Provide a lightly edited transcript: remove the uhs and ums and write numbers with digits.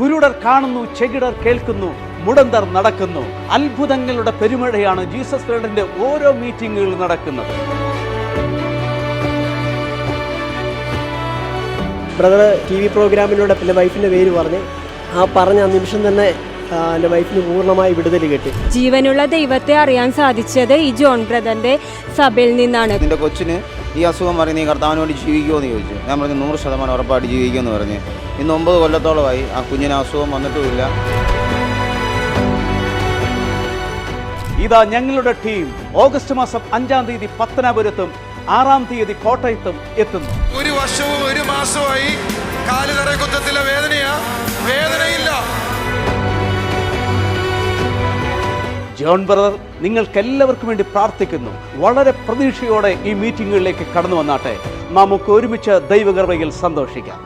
കുരുടർ കാണുന്നു, ചെകിടർ കേൾക്കുന്നു, മുടന്തർ നടക്കുന്നു. അത്ഭുതങ്ങളുടെ പെരുമഴയാണ് ജീസസ് വേൾഡിന്റെ ഓരോ മീറ്റിങ്ങുകളിൽ നടക്കുന്നത്. ബ്രദർ TV പ്രോഗ്രാമിലൂടെ എൻ്റെ വൈഫിൻ്റെ പേര് പറഞ്ഞ് ആ പറഞ്ഞ നിമിഷം തന്നെ എൻ്റെ വൈഫിന് പൂർണ്ണമായി വിടുതൽ കിട്ടി. ജീവനുള്ള ദൈവത്തെ അറിയാൻ സാധിച്ചത് ഈ ജോൺ ബ്രദറിന്റെ സഭയിൽ നിന്നാണ്. നിന്റെ കൊച്ചിന് ഈ അസുഖം പറഞ്ഞ് നീ കർത്താവിന് വേണ്ടി ജീവിക്കുമോ എന്ന് ചോദിച്ചു. ഞാൻ പറഞ്ഞു 100% ഉറപ്പായിട്ട് ജീവിക്കുമെന്ന് പറഞ്ഞ്. ഇന്ന് 9 കൊല്ലത്തോളമായി ആ കുഞ്ഞിന് അസുഖം വന്നിട്ടുമില്ല. ഇതാ ഞങ്ങളുടെ ടീം ഓഗസ്റ്റ് മാസം 5-ാം തീയതി പത്തനാപുരത്തും 6-ാം തീയതി കോട്ടയത്തും എത്തുന്നു. 1 വർഷവും 1 മാസമായി കാലുതറക്കുത്തത്തിലെ വേദനയില്ല. ജോൺ ബ്രദർ നിങ്ങൾക്കെല്ലാവർക്കും വേണ്ടി പ്രാർത്ഥിക്കുന്നു. വളരെ പ്രതീക്ഷയോടെ ഈ മീറ്റിങ്ങുകളിലേക്ക് കടന്നു വന്നാട്ടെ. നമുക്ക് ഒരുമിച്ച് ദൈവകൃപയിൽ സന്തോഷിക്കാം.